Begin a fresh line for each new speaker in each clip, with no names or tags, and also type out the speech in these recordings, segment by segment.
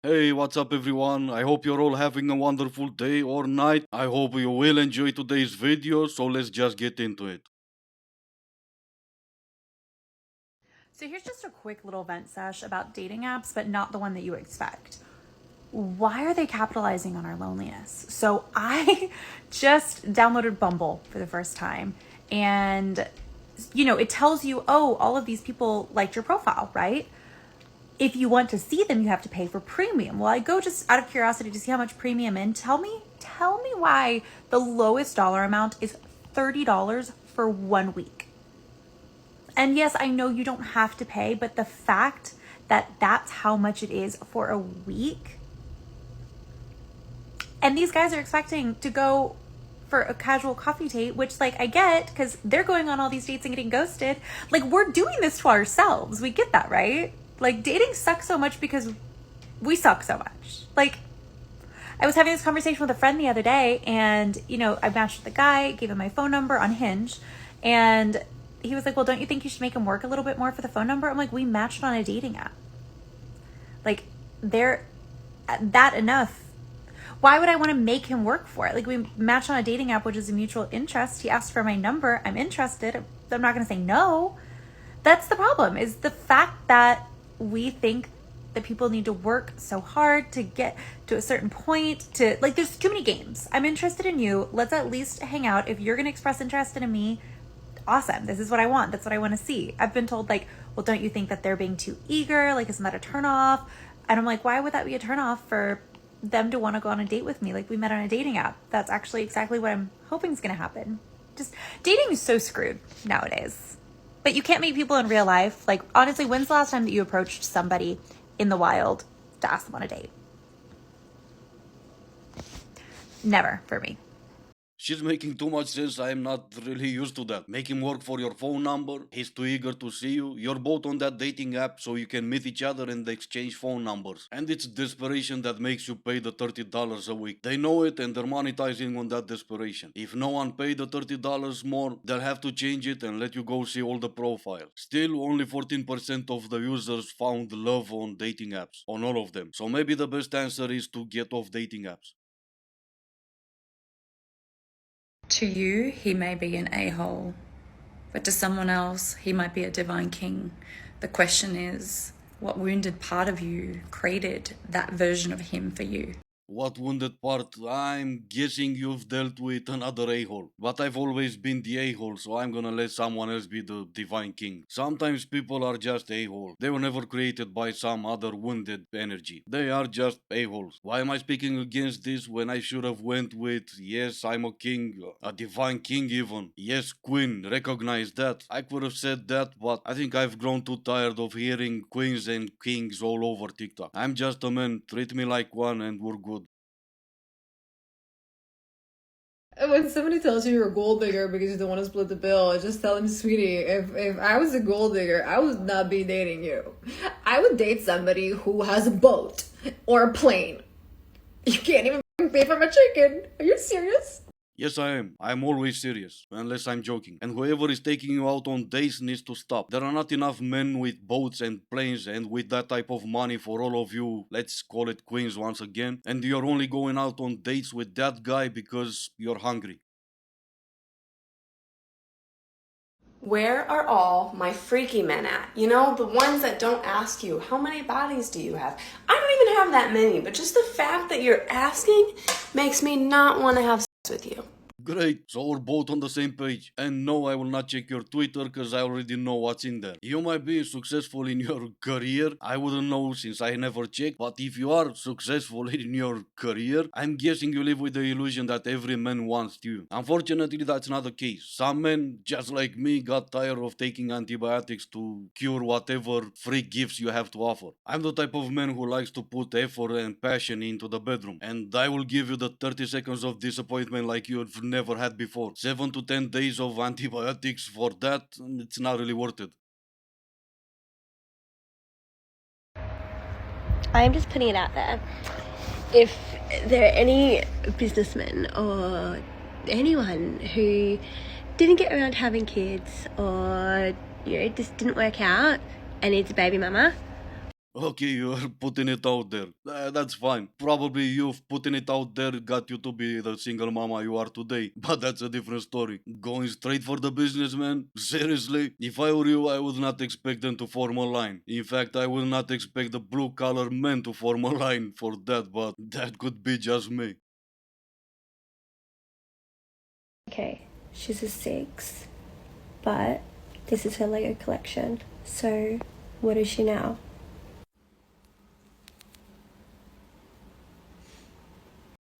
Hey, what's up everyone? I hope you're all having a wonderful day or night. I hope you will enjoy today's video, so let's just get into it.
So here's just a quick little vent sesh about dating apps, but not the one that you expect. Why are they capitalizing on our loneliness? So I just downloaded Bumble for the first time, and it tells you, oh, all of these people liked your profile, right? If you want to see them, you have to pay for premium. Well, I go just out of curiosity to see how much premium in. Tell me why the lowest dollar amount is $30 for 1 week. And yes, I know you don't have to pay, but the fact that that's how much it is for a week, and these guys are expecting to go for a casual coffee date, which, like, I get because they're going on all these dates and getting ghosted. Like, we're doing this to ourselves. We get that, right? Like, dating sucks so much because we suck so much. Like, I was having this conversation with a friend the other day, and I matched with the guy, gave him my phone number on Hinge, and he was like, well, don't you think you should make him work a little bit more for the phone number? I'm like, we matched on a dating app. Like, they're that enough. Why would I want to make him work for it? Like, we matched on a dating app, which is a mutual interest. He asked for my number. I'm interested. I'm not going to say no. That's the problem, is the fact that we think that people need to work so hard to get to a certain point to, like, there's too many games. I'm interested in you. Let's at least hang out. If you're going to express interest in me, awesome. This is what I want. That's what I want to see. I've been told, like, well, don't you think that they're being too eager? Like, isn't that a turnoff? And I'm like, why would that be a turnoff for them to want to go on a date with me? Like, we met on a dating app. That's actually exactly what I'm hoping is going to happen. Just dating is so screwed nowadays. But you can't meet people in real life. Like, honestly, when's the last time that you approached somebody in the wild to ask them on a date? Never for me.
She's making too much sense. I am not really used to that. Make him work for your phone number. He's too eager to see you. You're both on that dating app so you can meet each other and exchange phone numbers. And it's desperation that makes you pay the $30 a week. They know it and they're monetizing on that desperation. If no one paid the $30 more, they'll have to change it and let you go see all the profiles. Still, only 14% of the users found love on dating apps. On all of them. So maybe the best answer is to get off dating apps.
To you, he may be an a-hole, but to someone else, he might be a divine king. The question is, what wounded part of you created that version of him for you?
What wounded part? I'm guessing you've dealt with another a-hole. But I've always been the a-hole, so I'm gonna let someone else be the divine king. Sometimes people are just a-hole. They were never created by some other wounded energy. They are just a-holes. Why am I speaking against this when I should have went with, yes, I'm a king, a divine king even. Yes, queen, recognize that. I could have said that, but I think I've grown too tired of hearing queens and kings all over TikTok. I'm just a man, treat me like one and we're good.
When somebody tells you you're a gold digger because you don't want to split the bill, I just tell them, sweetie, if I was a gold digger, I would not be dating you. I would date somebody who has a boat or a plane. You can't even pay for my chicken. Are you serious?
Yes, I am. I'm always serious, unless I'm joking. And whoever is taking you out on dates needs to stop. There are not enough men with boats and planes and with that type of money for all of you, let's call it queens once again, and you're only going out on dates with that guy because you're hungry.
Where are all my freaky men at? You know, the ones that don't ask you, how many bodies do you have? I don't even have that many, but just the fact that you're asking makes me not want to have sex with you.
Great, so we're both on the same page. And no, I will not check your Twitter because I already know what's in there. You might be successful in your career, I wouldn't know since I never checked, but if you are successful in your career, I'm guessing you live with the illusion that every man wants you. Unfortunately, that's not the case. Some men, just like me, got tired of taking antibiotics to cure whatever free gifts you have to offer. I'm the type of man who likes to put effort and passion into the bedroom, and I will give you the 30 seconds of disappointment like you've never had before. 7 to 10 days of antibiotics for that, it's not really worth it.
I'm just putting it out there. If there are any businessmen or anyone who didn't get around to having kids or, just didn't work out and needs a baby mama,
Okay, you're putting it out there. That's fine. Probably you've putting it out there got you to be the single mama you are today. But that's a different story. Going straight for the businessman? Seriously? If I were you, I would not expect them to form a line. In fact, I would not expect the blue collar men to form a line for that, but that could be just me.
Okay, she's a 6, but this is her Lego collection. So, what is she now?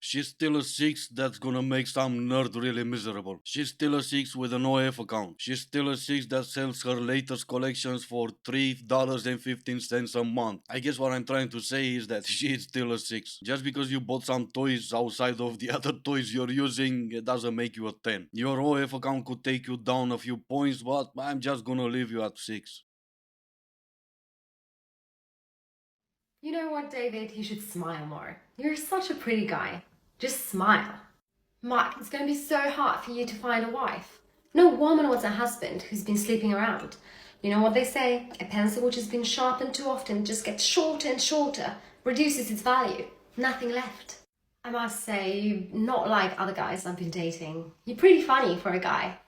She's still a 6 that's gonna make some nerd really miserable. She's still a 6 with an OF account. She's still a 6 that sells her latest collections for $3.15 a month. I guess what I'm trying to say is that she is still a 6. Just because you bought some toys outside of the other toys you're using, it doesn't make you a 10. Your OF account could take you down a few points, but I'm just gonna leave you at 6.
You know what, David? You should smile more. You're such a pretty guy. Just smile. Mark, it's going to be so hard for you to find a wife. No woman wants a husband who's been sleeping around. You know what they say? A pencil which has been sharpened too often just gets shorter and shorter, reduces its value. Nothing left. I must say, you're not like other guys I've been dating. You're pretty funny for a guy.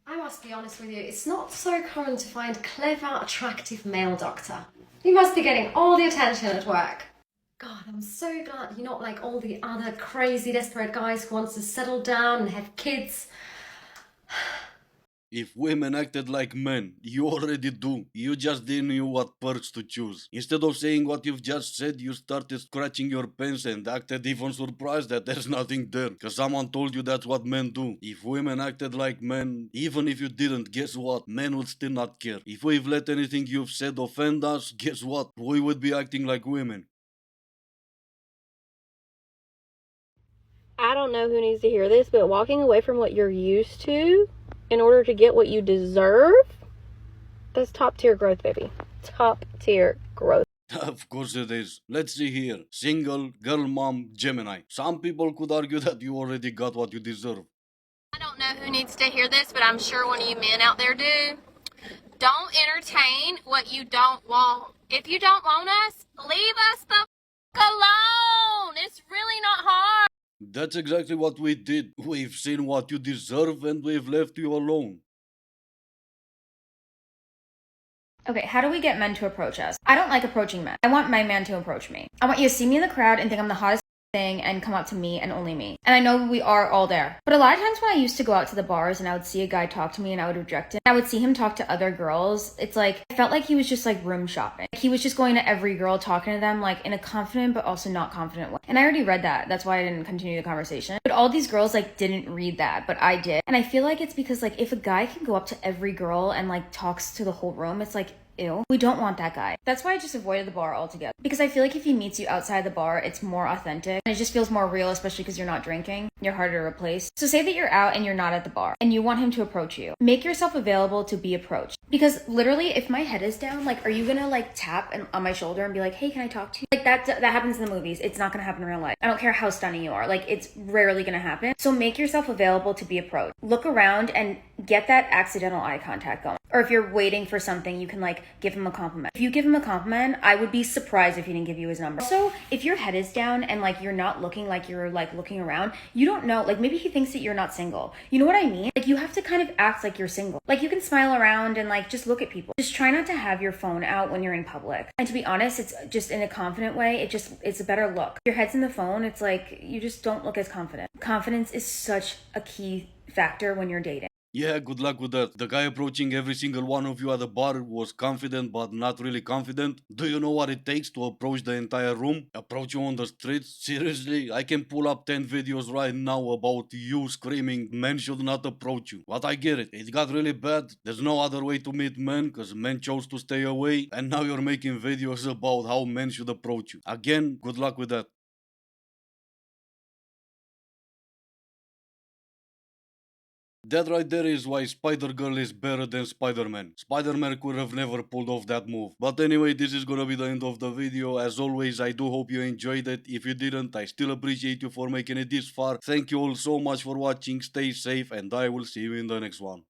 I must be honest with you, it's not so common to find a clever, attractive male doctor. You must be getting all the attention at work. God, I'm so glad you're not like all the other crazy, desperate guys who wants to settle down and have kids.
If women acted like men, you already do. You just didn't know what perks to choose. Instead of saying what you've just said, you started scratching your pants and acted even surprised that there's nothing there. Cause someone told you that's what men do. If women acted like men, even if you didn't, guess what? Men would still not care. If we've let anything you've said offend us, guess what? We would be acting like women.
I don't know who needs to hear this, but walking away from what you're used to in order to get what you deserve, that's top tier growth, baby. Top tier growth.
Of course it is. Let's see here. Single, girl mom, Gemini. Some people could argue that you already got what you deserve.
I don't know who needs to hear this, but I'm sure one of you men out there do. Don't entertain what you don't want. If you don't want us, leave us the alone. It's really not hard.
That's exactly what we did. We've seen what you deserve and we've left you alone.
Okay, how do we get men to approach us? I don't like approaching men. I want my man to approach me. I want you to see me in the crowd and think I'm the hottest thing and come up to me and only me. And I know we are all there. But a lot of times when I used to go out to the bars and I would see a guy talk to me and I would reject him, I would see him talk to other girls. It's like, I felt like he was just like room shopping. He was just going to every girl, talking to them like in a confident but also not confident way. And I already read that. That's why I didn't continue the conversation. But all these girls like didn't read that, but I did. And I feel like it's because like if a guy can go up to every girl and like talks to the whole room, it's like, ew, we don't want that guy. That's why I just avoided the bar altogether. Because I feel like if he meets you outside the bar, it's more authentic. And it just feels more real, especially because you're not drinking. You're harder to replace. So say that you're out and you're not at the bar and you want him to approach you. Make yourself available to be approached. Because literally, if my head is down, like, are you gonna like tap on my shoulder and be like, hey, can I talk to you? Like that happens in the movies. It's not gonna happen in real life. I don't care how stunning you are. Like, it's rarely gonna happen. So make yourself available to be approached. Look around and get that accidental eye contact going. Or if you're waiting for something, you can like give him a compliment. If you give him a compliment, I would be surprised if he didn't give you his number. So if your head is down and like you're not looking like you're like looking around, you don't know, like maybe he thinks that you're not single. You know what I mean? Like you have to kind of act like you're single. Like you can smile around and like just look at people. Just try not to have your phone out when you're in public. And to be honest, it's just in a confident way. It's a better look. Your head's in the phone, it's like you just don't look as confident. Confidence is such a key factor when you're dating.
Yeah, good luck with that. The guy approaching every single one of you at the bar was confident but not really confident. Do you know what it takes to approach the entire room? Approach you on the streets? Seriously? I can pull up 10 videos right now about you screaming men should not approach you. But I get it. It got really bad. There's no other way to meet men because men chose to stay away. And now you're making videos about how men should approach you. Again, good luck with that. That right there is why Spider-Girl is better than Spider-Man. Spider-Man could have never pulled off that move. But anyway, this is gonna be the end of the video. As always, I do hope you enjoyed it. If you didn't, I still appreciate you for making it this far. Thank you all so much for watching. Stay safe and I will see you in the next one.